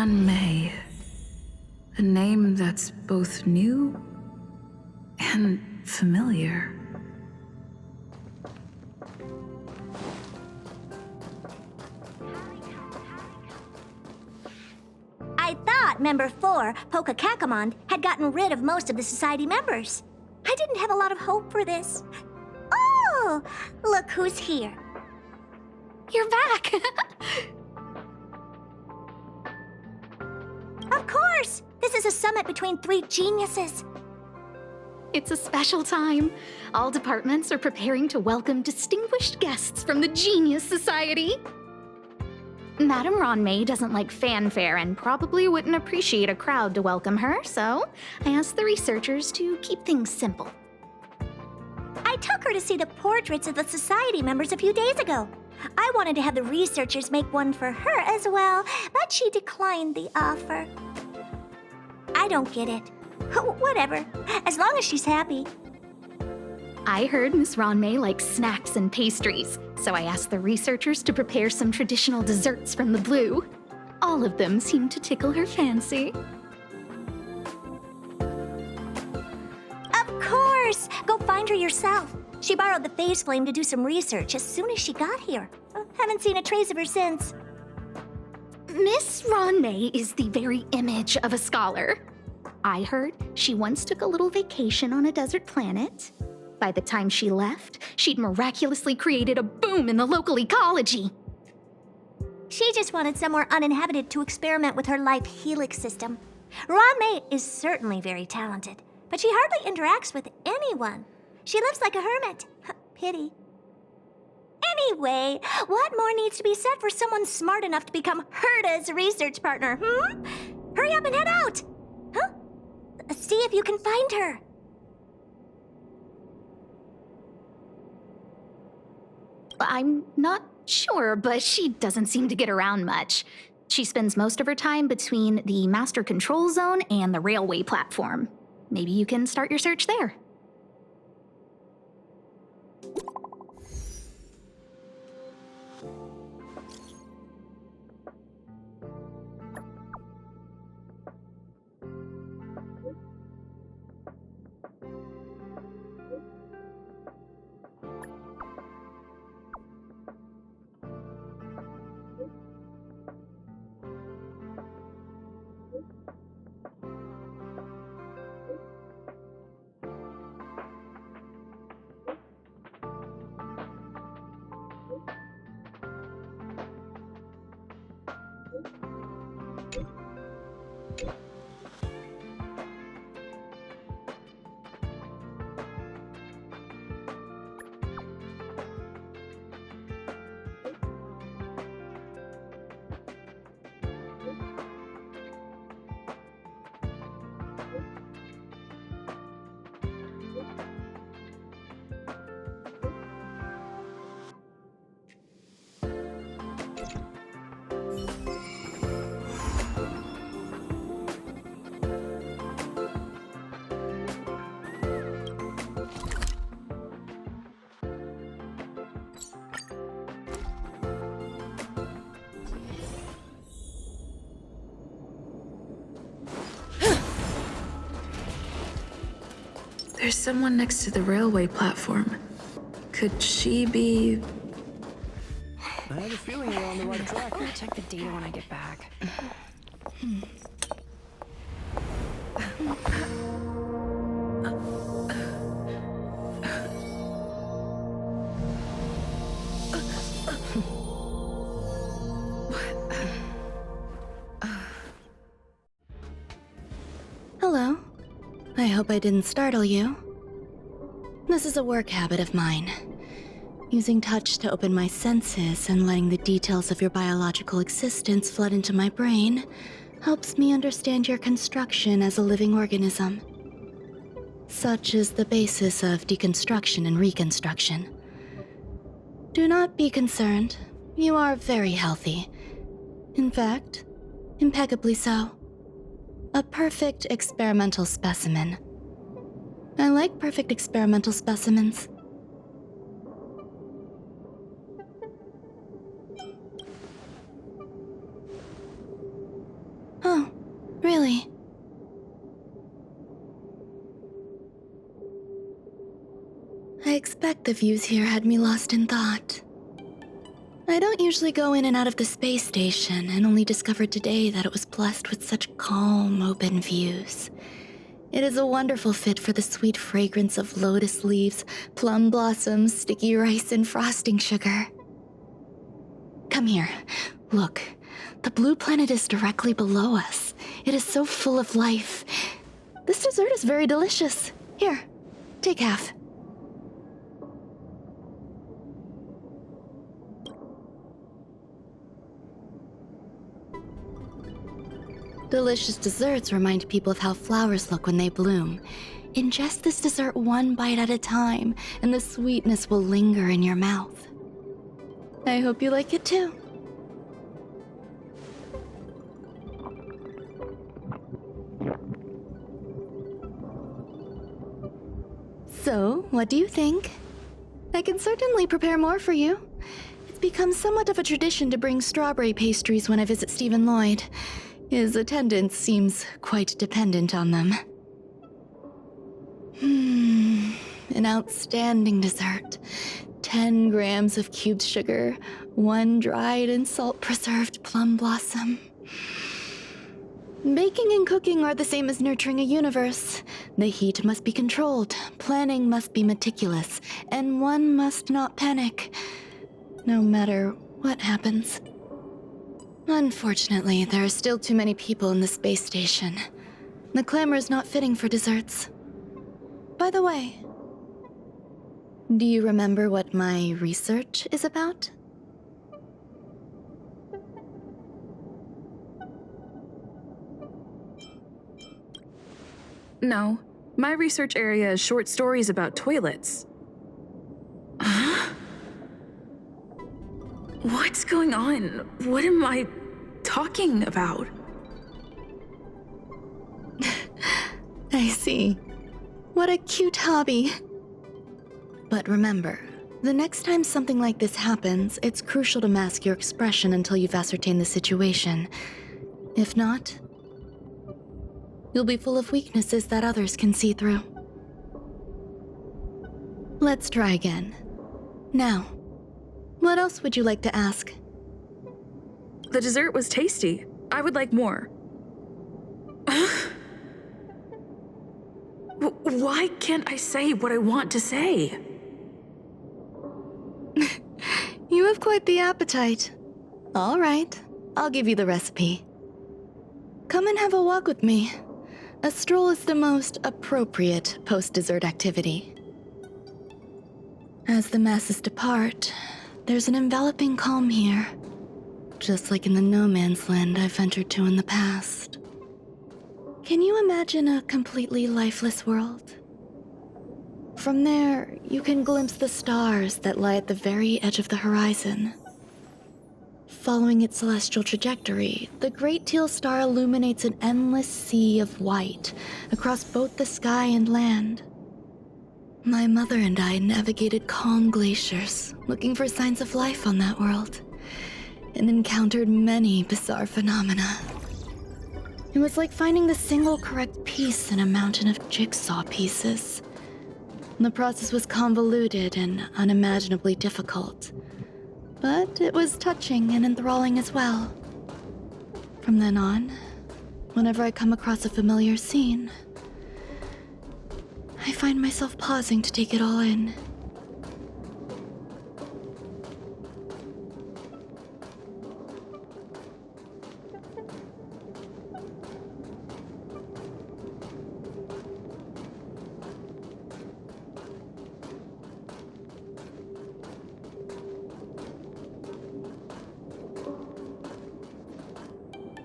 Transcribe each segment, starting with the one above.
May. A name that's both new and familiar. I thought Member 4, Pokakakamond, had gotten rid of most of the Society members. I didn't have a lot of hope for this. Oh, look who's here. You're back! Of course! This is a summit between three geniuses. It's a special time. All departments are preparing to welcome distinguished guests from the Genius Society. Madame Ronmei doesn't like fanfare and probably wouldn't appreciate a crowd to welcome her, so I asked the researchers to keep things simple. I took her to see the portraits of the Society members a few days ago. I wanted to have the researchers make one for her as well, but she declined the offer. I don't get it. Whatever, as long as she's happy. I heard Miss Ronmei likes snacks and pastries, so I asked the researchers to prepare some traditional desserts from the blue. All of them seemed to tickle her fancy. Of course! Go find her yourself. She borrowed the phase flame to do some research as soon as she got here. Haven't seen a trace of her since. Miss Ronmei is the very image of a scholar. I heard she once took a little vacation on a desert planet. By the time she left, she'd miraculously created a boom in the local ecology. She just wanted somewhere uninhabited to experiment with her life helix system. Ronmei is certainly very talented, but she hardly interacts with anyone. She lives like a hermit. Pity. Anyway, what more needs to be said for someone smart enough to become Herta's research partner, Hurry up and head out! Huh? See if you can find her. I'm not sure, but she doesn't seem to get around much. She spends most of her time between the Master Control Zone and the railway platform. Maybe you can start your search there. There's someone next to the railway platform. Could she be... I have a feeling we're on the right track. I'll check the data when I get back. Hello. I hope I didn't startle you. This is a work habit of mine. Using touch to open my senses and letting the details of your biological existence flood into my brain helps me understand your construction as a living organism. Such is the basis of deconstruction and reconstruction. Do not be concerned. You are very healthy. In fact, impeccably so. A perfect experimental specimen. I like perfect experimental specimens. I expect the views here had me lost in thought. I don't usually go in and out of the space station, and only discovered today that it was blessed with such calm, open views. It is a wonderful fit for the sweet fragrance of lotus leaves, plum blossoms, sticky rice, and frosting sugar. Come here. Look. The blue planet is directly below us. It is so full of life. This dessert is very delicious. Here, take half. Delicious desserts remind people of how flowers look when they bloom. Ingest this dessert one bite at a time, and the sweetness will linger in your mouth. I hope you like it too. So, what do you think? I can certainly prepare more for you. It's become somewhat of a tradition to bring strawberry pastries when I visit Stephen Lloyd. His attendance seems quite dependent on them. An outstanding dessert. 10 grams of cubed sugar, 1 dried and salt-preserved plum blossom. Baking and cooking are the same as nurturing a universe. The heat must be controlled, planning must be meticulous, and one must not panic, no matter what happens. Unfortunately, there are still too many people in the space station. The clamor is not fitting for desserts. By the way, do you remember what my research is about? No. My research area is short stories about toilets. Huh? What's going on? What am I talking about? I see. What a cute hobby. But remember, the next time something like this happens, it's crucial to mask your expression until you've ascertained the situation. If not, you'll be full of weaknesses that others can see through. Let's try again. Now, what else would you like to ask? The dessert was tasty. I would like more. Why can't I say what I want to say? You have quite the appetite. All right, I'll give you the recipe. Come and have a walk with me. A stroll is the most appropriate post-dessert activity. As the masses depart, there's an enveloping calm here, just like in the no-man's land I've ventured to in the past. Can you imagine a completely lifeless world? From there, you can glimpse the stars that lie at the very edge of the horizon. Following its celestial trajectory, the Great Teal Star illuminates an endless sea of white across both the sky and land. My mother and I navigated calm glaciers, looking for signs of life on that world, and encountered many bizarre phenomena. It was like finding the single correct piece in a mountain of jigsaw pieces. The process was convoluted and unimaginably difficult, but it was touching and enthralling as well. From then on, whenever I come across a familiar scene, I find myself pausing to take it all in.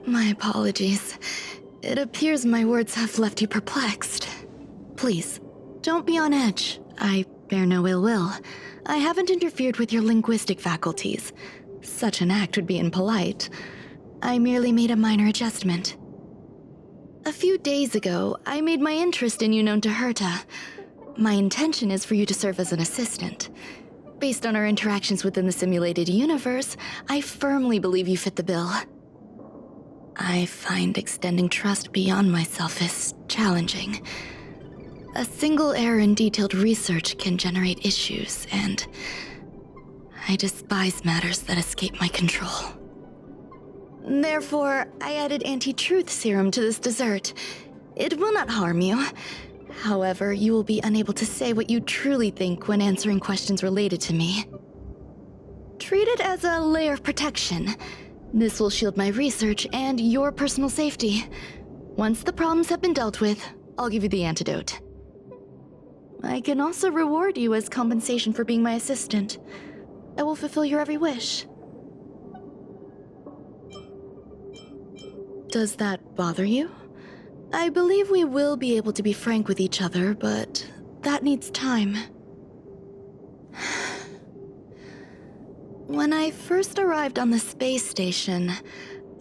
My apologies. It appears my words have left you perplexed. Please, don't be on edge. I bear no ill will. I haven't interfered with your linguistic faculties. Such an act would be impolite. I merely made a minor adjustment. A few days ago, I made my interest in you known to Herta. My intention is for you to serve as an assistant. Based on our interactions within the simulated universe, I firmly believe you fit the bill. I find extending trust beyond myself is challenging. A single error in detailed research can generate issues, and I despise matters that escape my control. Therefore, I added anti-truth serum to this dessert. It will not harm you. However, you will be unable to say what you truly think when answering questions related to me. Treat it as a layer of protection. This will shield my research and your personal safety. Once the problems have been dealt with, I'll give you the antidote. I can also reward you as compensation for being my assistant. I will fulfill your every wish. Does that bother you? I believe we will be able to be frank with each other, but that needs time. When I first arrived on the space station,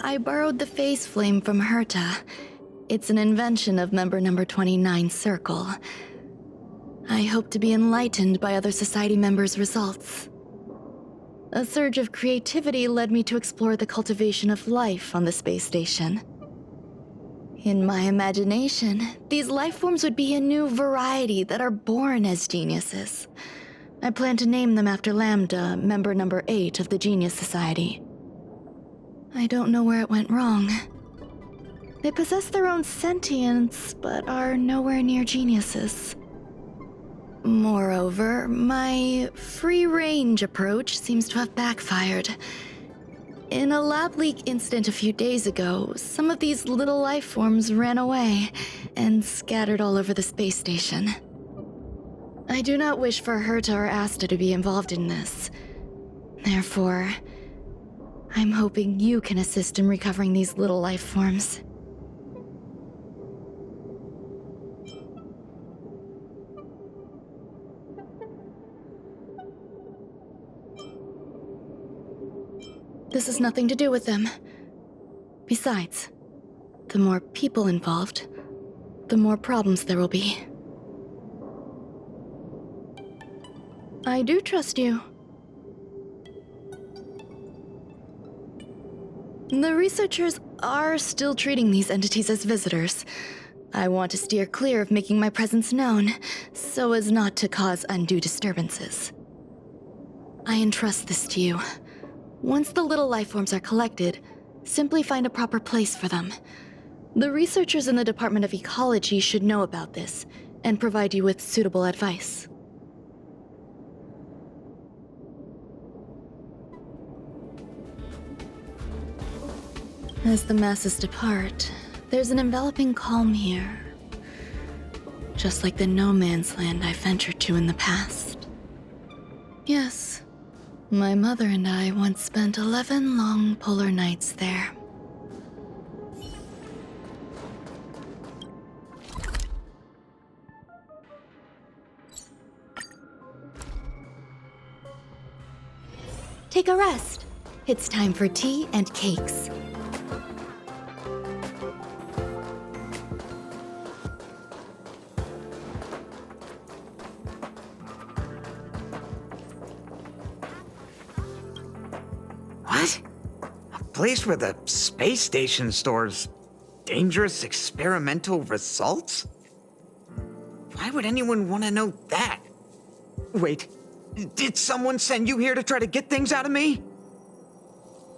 I borrowed the phase flame from Herta. It's an invention of member number 29's circle. I hope to be enlightened by other society members' results. A surge of creativity led me to explore the cultivation of life on the space station. In my imagination, these life forms would be a new variety that are born as geniuses. I plan to name them after Lambda, member number 8 of the Genius Society. I don't know where it went wrong. They possess their own sentience, but are nowhere near geniuses. Moreover, my free-range approach seems to have backfired. In a lab leak incident a few days ago, some of these little life forms ran away and scattered all over the space station. I do not wish for Herta or Asta to be involved in this. Therefore, I'm hoping you can assist in recovering these little life forms. This has nothing to do with them. Besides, the more people involved, the more problems there will be. I do trust you. The researchers are still treating these entities as visitors. I want to steer clear of making my presence known, so as not to cause undue disturbances. I entrust this to you. Once the little life forms are collected, simply find a proper place for them. The researchers in the Department of Ecology should know about this, and provide you with suitable advice. As the masses depart, there's an enveloping calm here. Just like the no-man's land I ventured to in the past. Yes, my mother and I once spent 11 long polar nights there. Take a rest. It's time for tea and cakes. What? A place where the space station stores dangerous experimental results? Why would anyone want to know that? Wait, did someone send you here to try to get things out of me?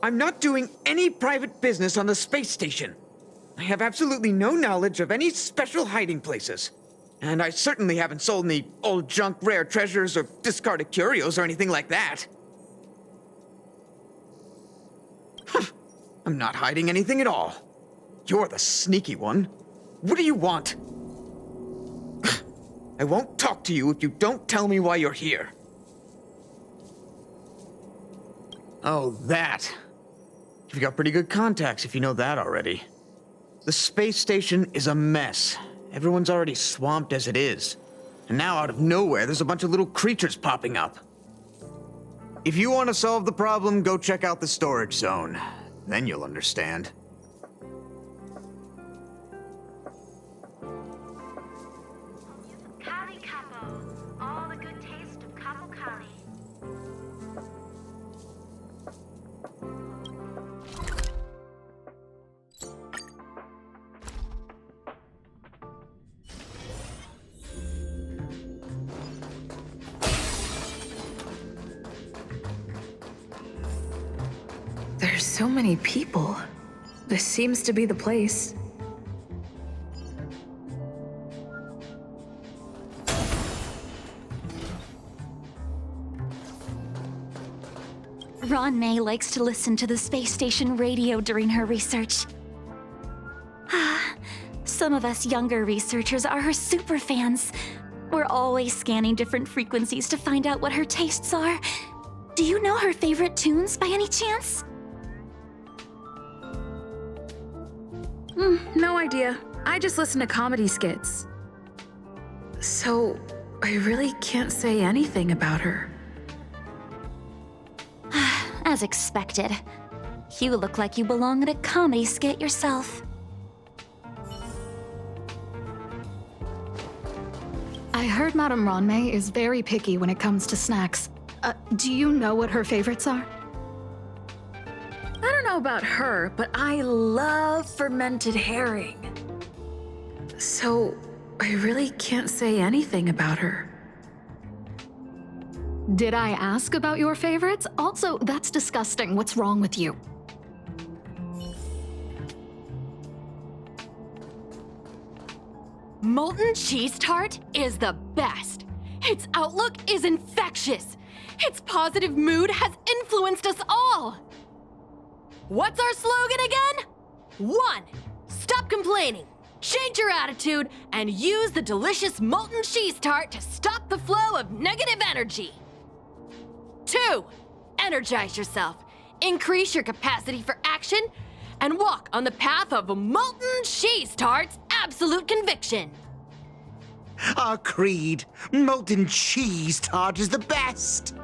I'm not doing any private business on the space station. I have absolutely no knowledge of any special hiding places. And I certainly haven't sold any old junk rare treasures or discarded curios or anything like that. I'm not hiding anything at all. You're the sneaky one. What do you want? I won't talk to you if you don't tell me why you're here. Oh, that. You've got pretty good contacts if you know that already. The space station is a mess. Everyone's already swamped as it is. And now out of nowhere, there's a bunch of little creatures popping up. If you want to solve the problem, go check out the storage zone. Then you'll understand. Kali Capo, all the good taste of Capo Kali. So many people. This seems to be the place. Ron May likes to listen to the space station radio during her research. Some of us younger researchers are her super fans. We're always scanning different frequencies to find out what her tastes are. Do you know her favorite tunes by any chance? No idea. I just listen to comedy skits. So, I really can't say anything about her. As expected. You look like you belong in a comedy skit yourself. I heard Madame Ronmei is very picky when it comes to snacks. Do you know what her favorites are? I don't know about her, but I love fermented herring. So, I really can't say anything about her. Did I ask about your favorites? Also, that's disgusting. What's wrong with you? Molten cheese tart is the best. Its outlook is infectious. Its positive mood has influenced us all. What's our slogan again? 1. Stop complaining. Change your attitude and use the delicious molten cheese tart to stop the flow of negative energy. 2. Energize yourself. Increase your capacity for action and walk on the path of molten cheese tart's absolute conviction. Our creed, molten cheese tart is the best.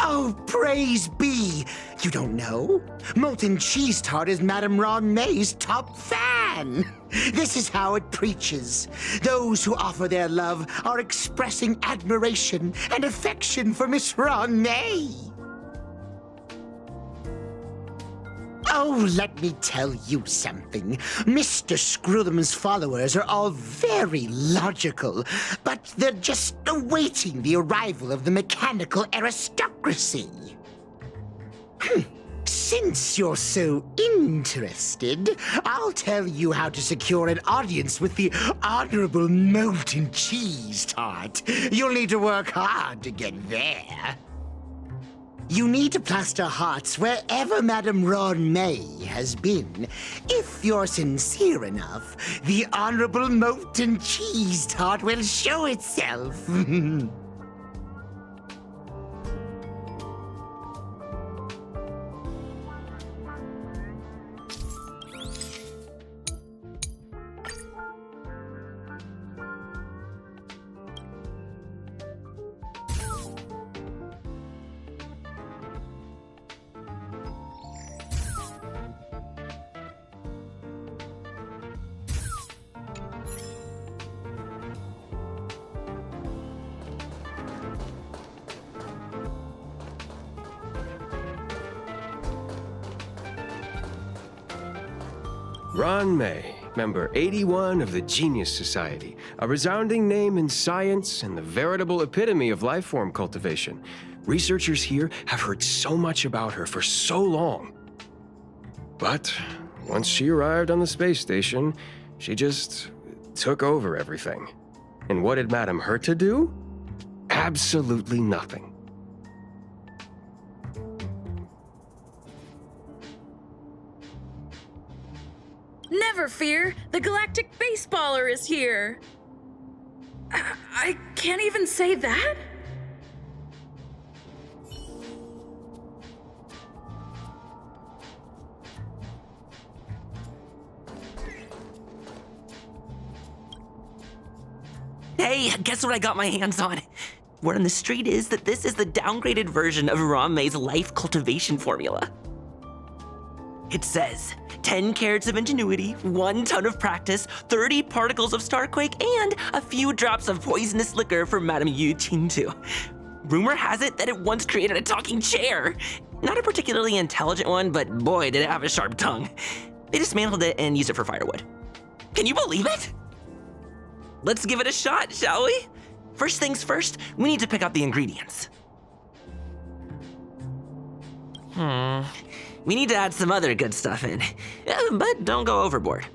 Oh, praise be! You don't know? Molten cheese tart is Madame Ron May's top fan. This is how it preaches. Those who offer their love are expressing admiration and affection for Miss Ron May. Oh, let me tell you something. Mr. Screwthum's followers are all very logical, but they're just awaiting the arrival of the mechanical aristocracy. Since you're so interested, I'll tell you how to secure an audience with the Honorable Molten Cheese Tart. You'll need to work hard to get there. You need to plaster hearts wherever Madame Ron May has been. If you're sincere enough, the Honorable Molten Cheese Tart will show itself. Ron May, member 81 of the Genius Society, a resounding name in science and the veritable epitome of lifeform cultivation. Researchers here have heard so much about her for so long. But once she arrived on the space station, she just took over everything. And what did Madame hurt to do? Absolutely nothing. Never fear, the galactic baseballer is here. I can't even say that? Hey, guess what I got my hands on? Word on the street is that this is the downgraded version of Ron May's life cultivation formula. It says 10 carats of ingenuity, 1 ton of practice, 30 particles of starquake, and a few drops of poisonous liquor for Madame Yu Qingtu. Rumor has it that it once created a talking chair. Not a particularly intelligent one, but boy, did it have a sharp tongue. They dismantled it and used it for firewood. Can you believe it? Let's give it a shot, shall we? First things first, we need to pick out the ingredients. We need to add some other good stuff in, but don't go overboard.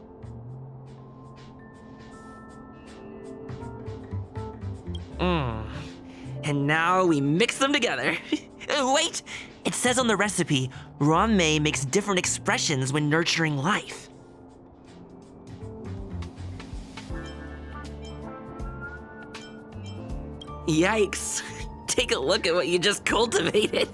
And now we mix them together. Wait! It says on the recipe, Ron-mei makes different expressions when nurturing life. Yikes. Take a look at what you just cultivated.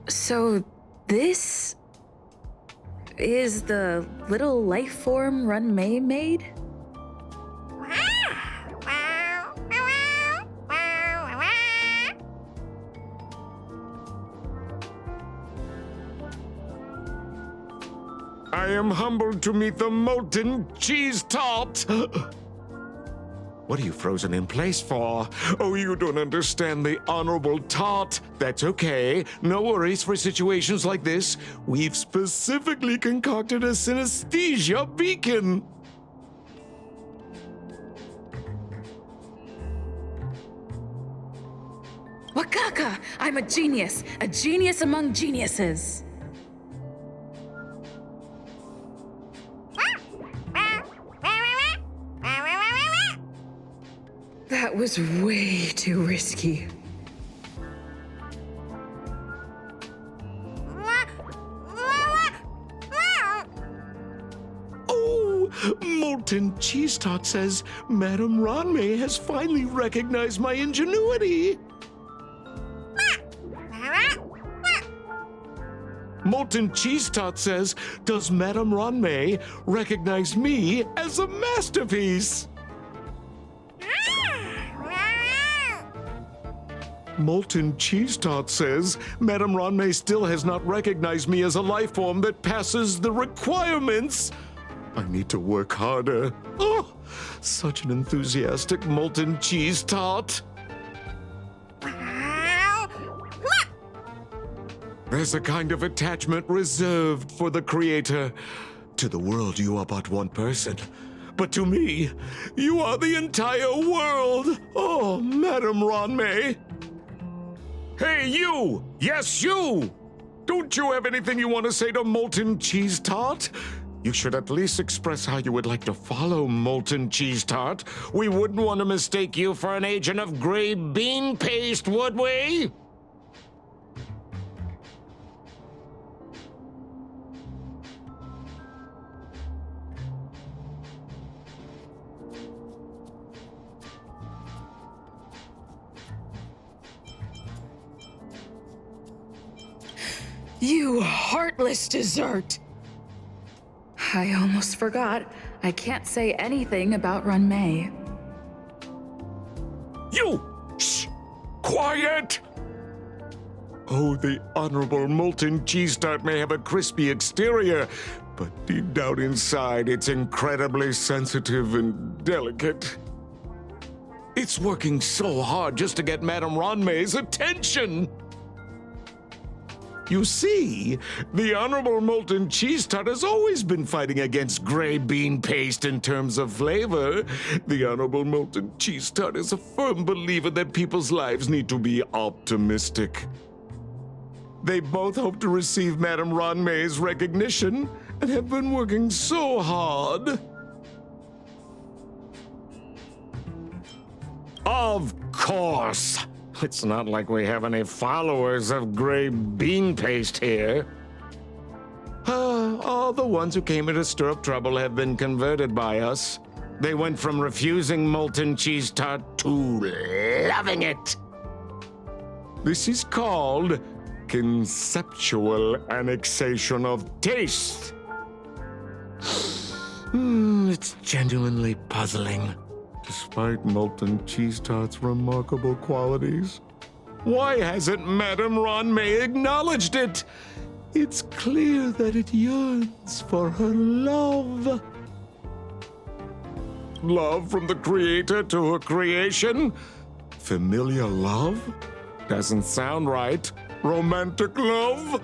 So this is the little life form Ron-mei made? I am humbled to meet the molten cheese tart. What are you frozen in place for? Oh, you don't understand the honorable tart. That's okay. No worries for situations like this. We've specifically concocted a synesthesia beacon. Wakaka! I'm a genius among geniuses. That was way too risky. Oh, Molten Cheese Tart says Madame Ron-mei has finally recognized my ingenuity. Molten Cheese Tart says, does Madame Ron-mei recognize me as a masterpiece? Molten Cheese Tart says, Madame Ron-mei still has not recognized me as a life form that passes the requirements. I need to work harder. Oh, such an enthusiastic Molten Cheese Tart. There's a kind of attachment reserved for the creator. To the world, you are but one person. But to me, you are the entire world. Oh, Madame Ron-mei. Hey, you! Yes, you! Don't you have anything you want to say to Molten Cheese Tart? You should at least express how you would like to follow Molten Cheese Tart. We wouldn't want to mistake you for an agent of gray bean paste, would we? You heartless dessert! I almost forgot. I can't say anything about Ron-mei. You! Shh! Quiet! Oh, the honorable Molten Cheese Tart may have a crispy exterior, but deep down inside, it's incredibly sensitive and delicate. It's working so hard just to get Madame Ron-mei's attention! You see, the Honorable Molten Cheese Tart has always been fighting against gray bean paste in terms of flavor. The Honorable Molten Cheese Tart is a firm believer that people's lives need to be optimistic. They both hope to receive Madame Ron May's recognition and have been working so hard. Of course! It's not like we have any followers of gray bean paste here. All the ones who came here to stir up trouble have been converted by us. They went from refusing molten cheese tart to loving it. This is called conceptual annexation of taste. It's genuinely puzzling. Despite Molten Cheese Tart's remarkable qualities, why hasn't Madame Ron May acknowledged it? It's clear that it yearns for her love. Love from the creator to her creation? Familiar love? Doesn't sound right. Romantic love?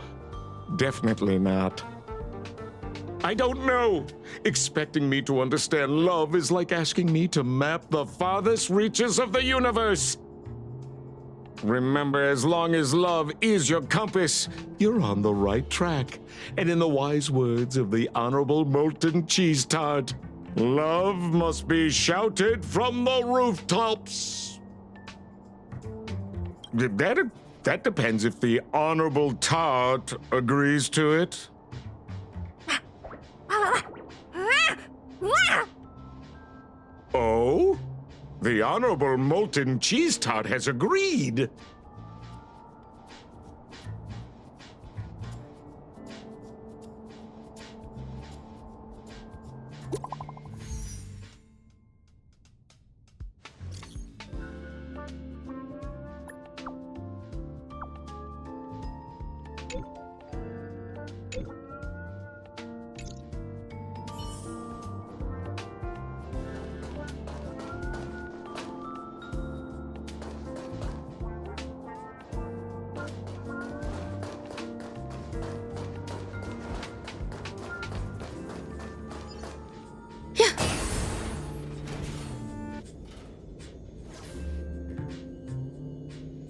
Definitely not. I don't know. Expecting me to understand love is like asking me to map the farthest reaches of the universe. Remember, as long as love is your compass, you're on the right track. And in the wise words of the Honorable Molten Cheese Tart, love must be shouted from the rooftops. That depends if the Honorable Tart agrees to it. Oh? The Honorable Molten Cheese Tart has agreed.